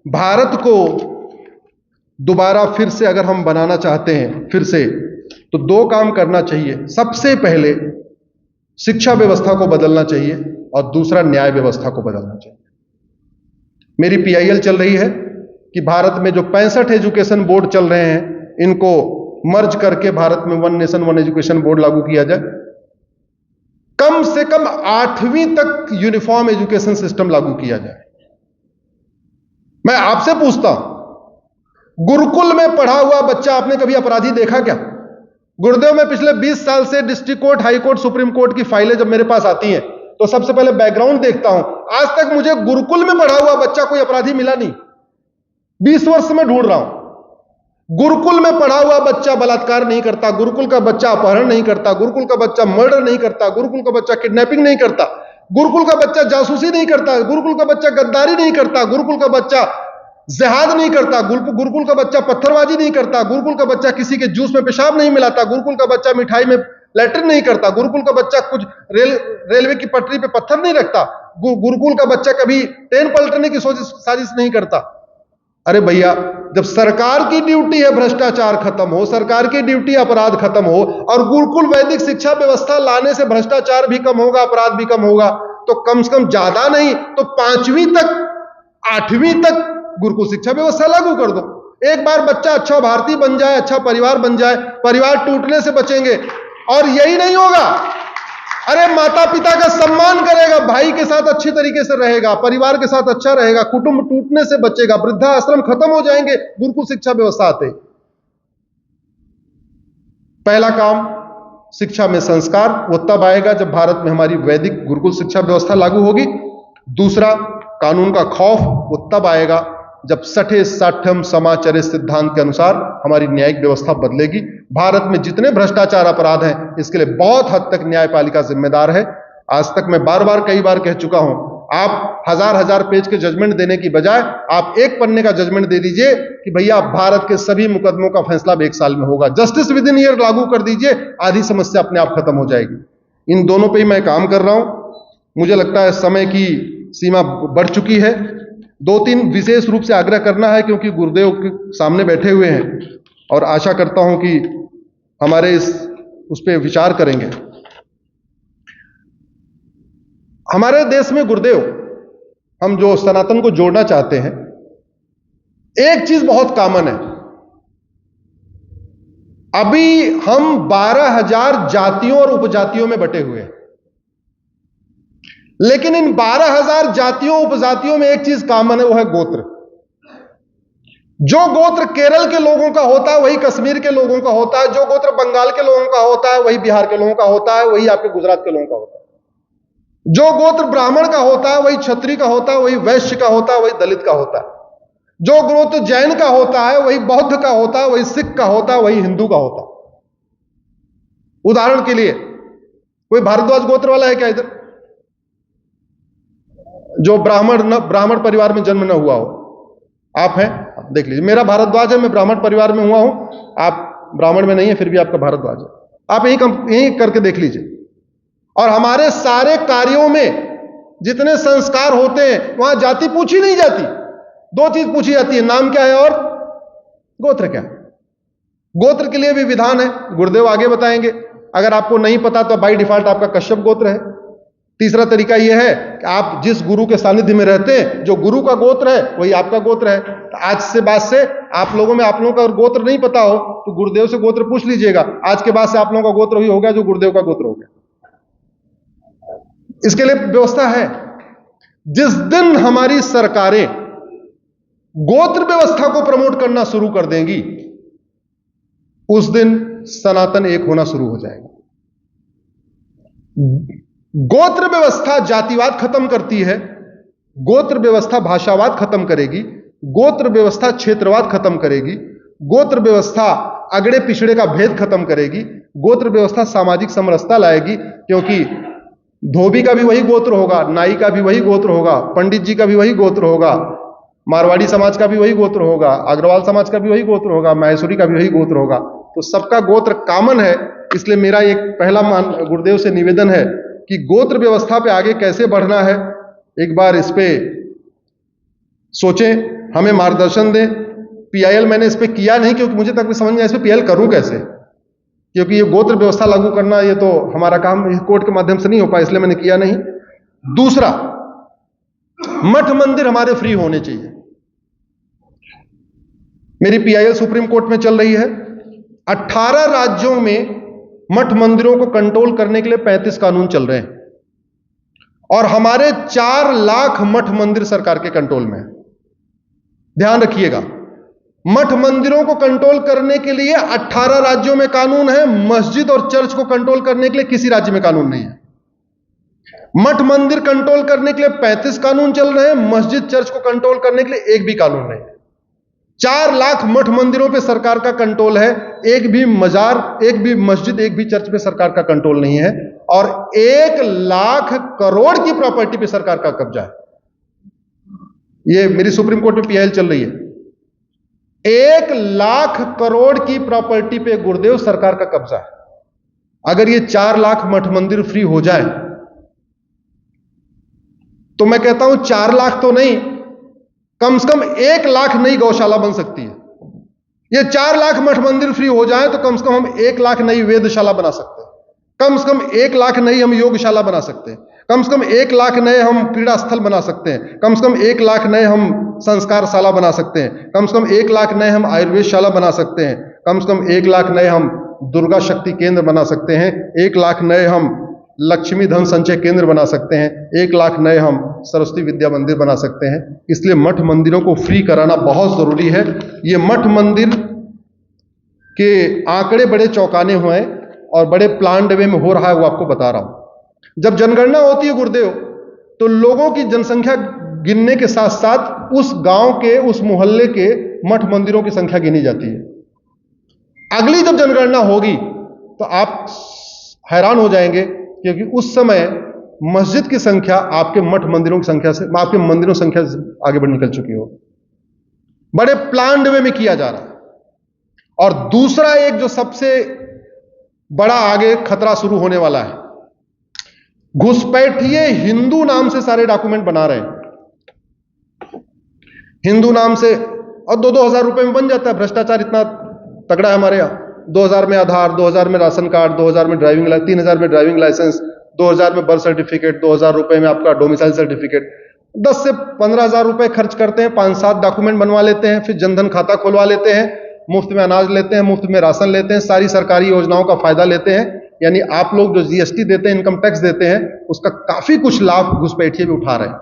भारत को दोबारा फिर से अगर हम बनाना चाहते हैं फिर से, तो दो काम करना चाहिए। सबसे पहले शिक्षा व्यवस्था को बदलना चाहिए और दूसरा न्याय व्यवस्था को बदलना चाहिए। मेरी पीआईएल चल रही है कि भारत में जो 65 एजुकेशन बोर्ड चल रहे हैं, इनको मर्ज करके भारत में one nation one education board लागू किया जाए। कम से कम 8वीं तक यूनिफॉर्म एजुकेशन सिस्टम लागू किया जाए। मैं आपसे पूछता हूं, गुरुकुल में पढ़ा हुआ बच्चा आपने कभी अपराधी देखा क्या? गुरुदेव में पिछले 20 साल से district court, high court, supreme court की फाइलें जब मेरे पास आती हैं तो सबसे पहले बैकग्राउंड देखता हूं। आज तक मुझे गुरुकुल में पढ़ा हुआ बच्चा कोई अपराधी मिला नहीं। 20 वर्ष में ढूंढ रहा हूं। गुरुकुल में पढ़ा हुआ बच्चा बलात्कार नहीं करता, गुरुकुल का बच्चा अपहरण नहीं करता, गुरुकुल का बच्चा मर्डर नहीं करता, गुरुकुल का बच्चा किडनैपिंग नहीं करता, गुरुकुल का बच्चा जासूसी नहीं करता, गुरुकुल का बच्चा गद्दारी नहीं करता, गुरुकुल का बच्चा जिहाद नहीं करता, गुरुकुल का बच्चा पत्थरबाजी नहीं करता, गुरुकुल का बच्चा किसी के जूस में पेशाब नहीं मिलाता, गुरुकुल का बच्चा मिठाई में लैट्रिन नहीं करता, गुरुकुल का बच्चा कुछ रेलवे की पटरी पे पत्थर नहीं रखता, गुरुकुल का बच्चा कभी ट्रेन पलटने की साजिश नहीं करता। अरे भैया, जब सरकार की ड्यूटी है भ्रष्टाचार खत्म हो, सरकार की ड्यूटी अपराध खत्म हो, और गुरुकुल वैदिक शिक्षा व्यवस्था लाने से भ्रष्टाचार भी कम होगा, अपराध भी कम होगा, तो कम से कम ज्यादा नहीं तो 5वीं तक 8वीं तक गुरुकुल शिक्षा व्यवस्था लागू कर दो। एक बार बच्चा अच्छा भारतीय बन जाए, अच्छा परिवार बन जाए, परिवार टूटने से बचेंगे। और यही नहीं होगा, अरे माता पिता का सम्मान करेगा, भाई के साथ अच्छी तरीके से रहेगा, परिवार के साथ अच्छा रहेगा, कुटुंब टूटने से बचेगा, वृद्धाश्रम खत्म हो जाएंगे गुरुकुल शिक्षा व्यवस्था आते। पहला काम शिक्षा में संस्कार, वो तब आएगा जब भारत में हमारी वैदिक गुरुकुल शिक्षा व्यवस्था लागू होगी। दूसरा, कानून का खौफ, वो तब आएगा जब सठे साठम समाचरे सिद्धांत के अनुसार हमारी न्यायिक व्यवस्था बदलेगी। भारत में जितने भ्रष्टाचार अपराध हैं, इसके लिए बहुत हद तक न्यायपालिका जिम्मेदार है। आज तक मैं कई बार कह चुका हूं, आप हजार पेज के जजमेंट देने की बजाय आप एक पन्ने का जजमेंट दे दीजिए कि भैया भारत के सभी मुकदमों का फैसला 1 साल में होगा। जस्टिस विद इन ईयर लागू कर दीजिए, आधी समस्या अपने आप खत्म हो जाएगी। इन दोनों पे ही मैं काम कर रहा हूं। मुझे लगता है समय की सीमा बढ़ चुकी है। 2-3 विशेष रूप से आग्रह करना है, क्योंकि गुरुदेव के सामने बैठे हुए हैं और आशा करता हूं कि हमारे उस पर विचार करेंगे। हमारे देश में गुरुदेव, हम जो सनातन को जोड़ना चाहते हैं, एक चीज बहुत कॉमन है। अभी हम 12,000 जातियों और उपजातियों में बटे हुए हैं, लेकिन इन 12,000 जातियों उपजातियों में एक चीज कॉमन है, वो है गोत्र। जो गोत्र केरल के लोगों का होता है वही कश्मीर के लोगों का होता है, जो गोत्र बंगाल के लोगों का होता है वही बिहार के लोगों का होता है, वही आपके गुजरात के लोगों का होता है। जो गोत्र ब्राह्मण का होता है वही क्षत्रिय का होता है, वही वैश्य का होता है, वही दलित का होता है। जो गोत्र जैन का होता है वही बौद्ध का होता है, वही सिख का होता है, वही हिंदू का होता है। उदाहरण के लिए, कोई भारद्वाज गोत्र वाला है क्या इधर, जो ब्राह्मण परिवार में जन्म न हुआ हो? आप हैं, देख लीजिए। मेरा भारद्वाज है, मैं ब्राह्मण परिवार में हुआ हूं, आप ब्राह्मण में नहीं है, फिर भी आपका भारद्वाज है। आप यही करके देख लीजिए। और हमारे सारे कार्यों में जितने संस्कार होते हैं, वहां जाति पूछी नहीं जाती, 2 चीज पूछी जाती है, नाम क्या है और गोत्र क्या है। गोत्र के लिए भी विधान है, गुरुदेव आगे बताएंगे। अगर आपको नहीं पता तो बाय डिफॉल्ट आपका कश्यप गोत्र है। तीसरा तरीका यह है कि आप जिस गुरु के सानिध्य में रहते हैं, जो गुरु का गोत्र है वही आपका गोत्र है। तो आज से बाद से आप लोगों का गोत्र नहीं पता हो तो गुरुदेव से गोत्र पूछ लीजिएगा। आज के बाद से आप लोगों का गोत्र वही हो गया जो गुरुदेव का गोत्र हो गया। इसके लिए व्यवस्था है। जिस दिन हमारी सरकारें गोत्र व्यवस्था को प्रमोट करना शुरू कर देंगी, उस दिन सनातन एक होना शुरू हो जाएगा। गोत्र व्यवस्था जातिवाद खत्म करती है, गोत्र व्यवस्था भाषावाद खत्म करेगी, गोत्र व्यवस्था क्षेत्रवाद खत्म करेगी, गोत्र व्यवस्था अगड़े पिछड़े का भेद खत्म करेगी, गोत्र व्यवस्था सामाजिक समरसता लाएगी। क्योंकि धोबी का भी वही गोत्र होगा, नाई का भी वही गोत्र होगा, पंडित जी का भी वही गोत्र होगा, मारवाड़ी समाज का भी वही गोत्र होगा, अग्रवाल समाज का भी वही गोत्र होगा, माहेश्वरी का भी वही गोत्र होगा। तो सबका गोत्र कॉमन है। इसलिए मेरा एक पहला गुरुदेव से निवेदन है कि गोत्र व्यवस्था पे आगे कैसे बढ़ना है, एक बार इस पे सोचें। हमें मार्गदर्शन दें। पीआईएल मैंने इस पे किया नहीं क्योंकि मुझे तक भी समझ नहीं आया इस पे पीआईएल करूं कैसे, क्योंकि ये गोत्र व्यवस्था लागू करना ये तो हमारा काम कोर्ट के माध्यम से नहीं हो पाया, इसलिए मैंने किया नहीं। दूसरा, मठ मंदिर हमारे फ्री होने चाहिए। मेरी पीआईएल सुप्रीम कोर्ट में चल रही है। 18 राज्यों में मठ मंदिरों को कंट्रोल करने के लिए 35 कानून चल रहे हैं और हमारे 4 लाख मठ मंदिर सरकार के कंट्रोल में है। ध्यान रखिएगा, मठ मंदिरों को कंट्रोल करने के लिए 18 राज्यों में कानून है, मस्जिद और चर्च को कंट्रोल करने के लिए किसी राज्य में कानून नहीं है। मठ मंदिर कंट्रोल करने के लिए 35 कानून चल रहे हैं, मस्जिद चर्च को कंट्रोल करने के लिए एक भी कानून नहीं है। 4 लाख मठ मंदिरों पे सरकार का कंट्रोल है, एक भी मजार, एक भी मस्जिद, एक भी चर्च पे सरकार का कंट्रोल नहीं है और 1 लाख करोड़ की प्रॉपर्टी पे सरकार का कब्जा है। ये मेरी सुप्रीम कोर्ट में पीआईएल चल रही है। 1 लाख करोड़ की प्रॉपर्टी पे गुरुदेव सरकार का कब्जा है। अगर ये 4 लाख मठ मंदिर फ्री हो जाए तो मैं कहता हूं 4 लाख तो नहीं, कम से कम 1 लाख नई गौशाला बन सकती है। ये 4 लाख मठ मंदिर फ्री हो जाए तो कम से कम हम 1 लाख नई वेदशाला बना सकते हैं, कम से कम 1 लाख नई हम योगशाला बना सकते हैं, कम से कम 1 लाख नए हम क्रीड़ा स्थल बना सकते हैं, कम से कम 1 लाख नए हम संस्कारशाला बना सकते हैं, कम से कम 1 लाख नए हम आयुर्वेदशाला बना सकते हैं, कम से कम 1 लाख नए हम दुर्गा शक्ति केंद्र बना सकते हैं, 1 लाख नए हम लक्ष्मी धन संचय केंद्र बना सकते हैं, 1 लाख नए हम सरस्वती विद्या मंदिर बना सकते हैं। इसलिए मठ मंदिरों को फ्री कराना बहुत जरूरी है। ये मठ मंदिर के आंकड़े बड़े चौंकाने हुए और बड़े प्लान्ड वे में हो रहा है, वो आपको बता रहा हूं। जब जनगणना होती है गुरुदेव, तो लोगों की जनसंख्या गिनने के साथ साथ उस गांव के, उस मोहल्ले के मठ मंदिरों की संख्या गिनी जाती है। अगली जब जनगणना होगी तो आप हैरान हो जाएंगे, क्योंकि उस समय मस्जिद की संख्या आपके मठ मंदिरों की संख्या से, आपके मंदिरों की संख्या से आगे बढ़ निकल चुकी हो। बड़े प्लान्ड वे में किया जा रहा है। और दूसरा एक जो सबसे बड़ा आगे खतरा शुरू होने वाला है, घुसपैठिए हिंदू नाम से सारे डॉक्यूमेंट बना रहे हैं। हिंदू नाम से, और 2-2 हजार रुपए में बन जाता है। भ्रष्टाचार इतना तगड़ा है हमारे यहां। 2000 में आधार, 2000 में राशन कार्ड, 2000 में ड्राइविंग, 3000 में ड्राइविंग लाइसेंस, 2000 में बर्थ सर्टिफिकेट, 2000 रुपए में आपका डोमिसाइल सर्टिफिकेट। 10 से 15 हजार रुपए खर्च करते हैं, 5-7 डॉक्यूमेंट बनवा लेते हैं, फिर जनधन खाता खुलवा लेते हैं, मुफ्त में अनाज लेते हैं, मुफ्त में राशन लेते हैं, सारी सरकारी योजनाओं का फायदा लेते हैं। यानी आप लोग जो जीएसटी देते हैं, इनकम टैक्स देते हैं, उसका काफी कुछ लाभ घुसपैठिए भी उठा रहे हैं।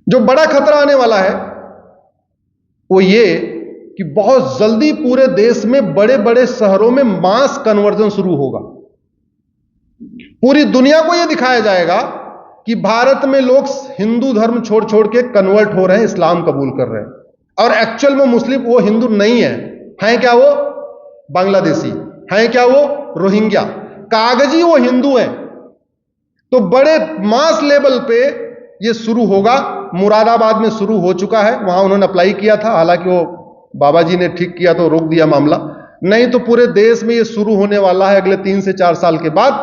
जो बड़ा खतरा आने वाला है वो ये कि बहुत जल्दी पूरे देश में बड़े बड़े शहरों में मास कन्वर्जन शुरू होगा। पूरी दुनिया को यह दिखाया जाएगा कि भारत में लोग हिंदू धर्म छोड़ छोड़ के कन्वर्ट हो रहे हैं, इस्लाम कबूल कर रहे हैं, और एक्चुअल में मुस्लिम वो हिंदू नहीं है। हैं क्या वो बांग्लादेशी, हैं क्या वो रोहिंग्या, कागजी वो हिंदू हैं। तो बड़े मास लेवल पे ये शुरू होगा। मुरादाबाद में शुरू हो चुका है, वहां उन्होंने अप्लाई किया था, हालांकि वो बाबा जी ने ठीक किया तो रोक दिया मामला। नहीं तो पूरे देश में ये शुरू होने वाला है अगले 3 से 4 साल के बाद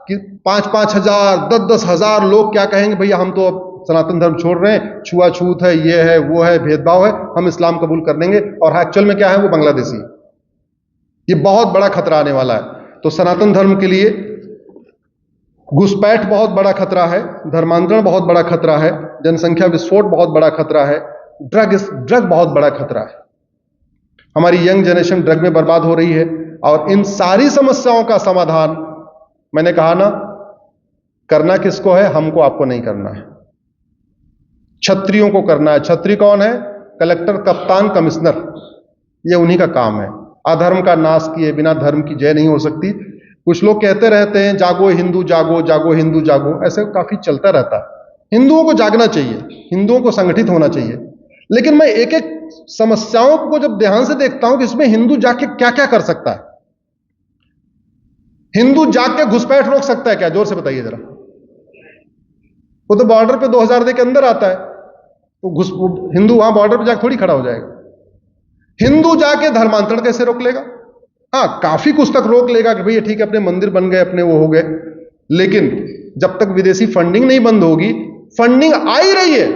कि 5-5 हजार, 10-10 हजार लोग क्या कहेंगे, भैया हम तो अब सनातन धर्म छोड़ रहे हैं, छुआछूत है, ये है, वो है, भेदभाव है, हम इस्लाम कबूल कर लेंगे। और एक्चुअल में क्या है, वो बांग्लादेशी। ये बहुत बड़ा खतरा आने वाला है। तो सनातन धर्म के लिए घुसपैठ बहुत बड़ा खतरा है, धर्मांतरण बहुत बड़ा खतरा है, जनसंख्या विस्फोट बहुत बड़ा खतरा है, ड्रग बहुत बड़ा खतरा है। हमारी यंग जनरेशन ड्रग में बर्बाद हो रही है। और इन सारी समस्याओं का समाधान, मैंने कहा ना, करना किसको है, हमको आपको नहीं करना है, क्षत्रियों को करना है। क्षत्रिय कौन है? कलेक्टर, कप्तान, कमिश्नर, ये उन्हीं का काम है। अधर्म का नाश किए बिना धर्म की जय नहीं हो सकती। कुछ लोग कहते रहते हैं जागो हिंदू जागो, जागो हिंदू जागो, ऐसे काफी चलता रहता है। हिंदुओं को जागना चाहिए, हिंदुओं को संगठित होना चाहिए। लेकिन मैं एक एक समस्याओं को जब ध्यान से देखता हूं कि इसमें हिंदू जाके क्या क्या कर सकता है। हिंदू जाग के घुसपैठ रोक सकता है क्या? जोर से बताइए जरा। वो तो बॉर्डर पे 2000 के अंदर आता है, तो हिंदू वहां बॉर्डर पे जाके थोड़ी खड़ा हो जाएगा। हिंदू जाके धर्मांतरण कैसे रोक लेगा? हाँ, काफी कुछ तक रोक लेगा कि भैया ठीक है, अपने मंदिर बन गए, अपने वो हो गए। लेकिन जब तक विदेशी फंडिंग नहीं बंद होगी, फंडिंग आ ही रही है।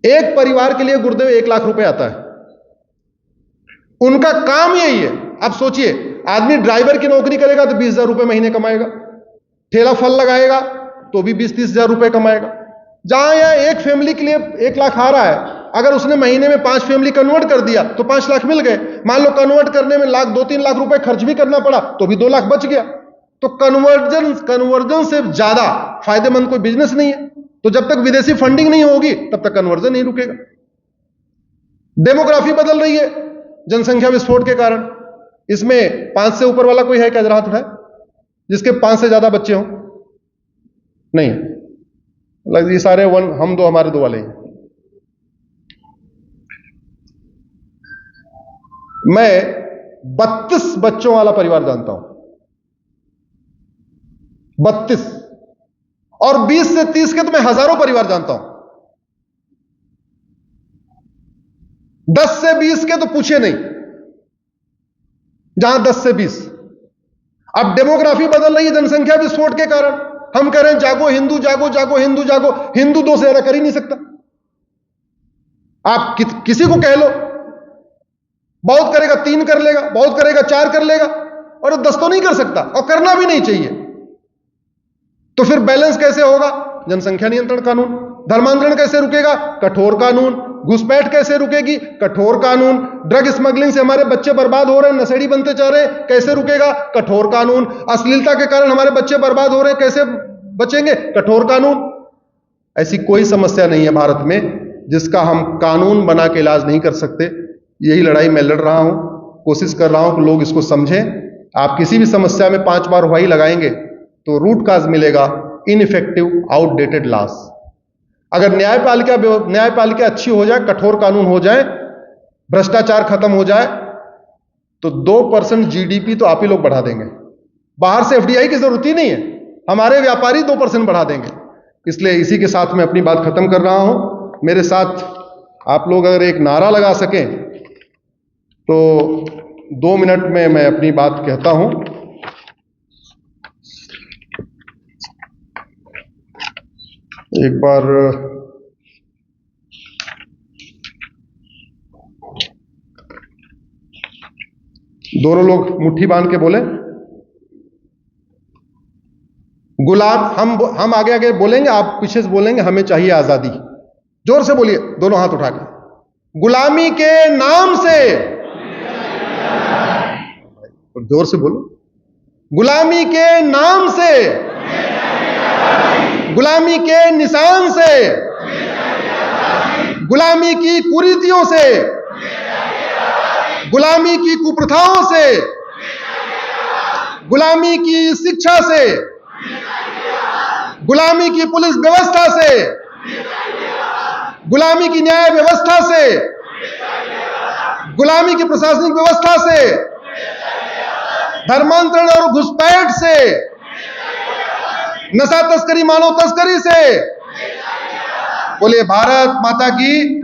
एक परिवार के लिए गुरुदेव 1 लाख रुपए आता है, उनका काम यही है। अब सोचिए, आदमी ड्राइवर की नौकरी करेगा तो 20,000 रुपए महीने कमाएगा, ठेला फल लगाएगा तो भी 20-30,000 रुपए कमाएगा। जहां यह एक फैमिली के लिए 1 लाख आ रहा है, अगर उसने महीने में 5 फैमिली कन्वर्ट कर दिया तो 5 लाख मिल गए। मान लो कन्वर्ट करने में 2-3 लाख रुपए खर्च भी करना पड़ा तो भी 2 लाख बच गया। तो कन्वर्जन से ज्यादा फायदेमंद कोई बिजनेस नहीं है। तो जब तक विदेशी फंडिंग नहीं होगी तब तक कन्वर्जन नहीं रुकेगा। डेमोग्राफी बदल रही है जनसंख्या विस्फोट के कारण। इसमें 5 से ऊपर वाला कोई है क्या? जरा हाथ उठाए जिसके 5 से ज्यादा बच्चे हों। नहीं, ये सारे हम दो, हमारे 2 वाले हैं। मैं 32 बच्चों वाला परिवार जानता हूं, 32, और 20 से 30 के तो मैं हजारों परिवार जानता हूं। 10 से 20 के तो पूछे नहीं, जहां 10 से 20। अब डेमोग्राफी बदल रही है जनसंख्या विस्फोट के कारण। हम कह रहे हैं जागो हिंदू, जागो जागो हिंदू जागो। हिंदू 2 से ज्यादा कर ही नहीं सकता। आप किसी को कह लो, बहुत करेगा 3 कर लेगा, बहुत करेगा 4 कर लेगा, और 10 तो नहीं कर सकता, और करना भी नहीं चाहिए। तो फिर बैलेंस कैसे होगा? जनसंख्या नियंत्रण कानून। धर्मांतरण कैसे रुकेगा? कठोर कानून। घुसपैठ कैसे रुकेगी? कठोर कानून। ड्रग स्मगलिंग से हमारे बच्चे बर्बाद हो रहे हैं, नशेड़ी बनते जा रहे हैं, कैसे रुकेगा? कठोर कानून। अश्लीलता के कारण हमारे बच्चे बर्बाद हो रहे हैं, कैसे बचेंगे? कठोर कानून। ऐसी कोई समस्या नहीं है भारत में जिसका हम कानून बना के इलाज नहीं कर सकते। यही लड़ाई मैं लड़ रहा हूं, कोशिश कर रहा हूं कि लोग इसको समझें। आप किसी भी समस्या में 5 बार वाही लगाएंगे तो रूट काज मिलेगा इनइफेक्टिव आउटडेटेड लॉस। अगर न्यायपालिका अच्छी हो जाए, कठोर कानून हो जाए, भ्रष्टाचार खत्म हो जाए, तो 2% जीडीपी तो आप ही लोग बढ़ा देंगे। बाहर से एफडीआई की जरूरत ही नहीं है, हमारे व्यापारी 2% बढ़ा देंगे। इसलिए इसी के साथ मैं अपनी बात खत्म कर रहा हूं। मेरे साथ आप लोग अगर एक नारा लगा सकें तो 2 मिनट में मैं अपनी बात कहता हूं। एक बार दोनों लोग मुट्ठी बांध के बोले। हम आगे आगे बोलेंगे, आप पीछे से बोलेंगे हमें चाहिए आजादी। जोर से बोलिए, दोनों हाथ उठा के। गुलामी के नाम से, जोर से बोलो। गुलामी के नाम से, गुलामी के निशान से, गुलामी की कुरीतियों से, गुलामी की कुप्रथाओं से, गुलामी की शिक्षा से, गुलामी की पुलिस व्यवस्था से, गुलामी की न्याय व्यवस्था से, गुलामी की प्रशासनिक व्यवस्था से, धर्मांतरण और घुसपैठ से, नशा तस्करी, मानव तस्करी से। बोलिए भारत माता की।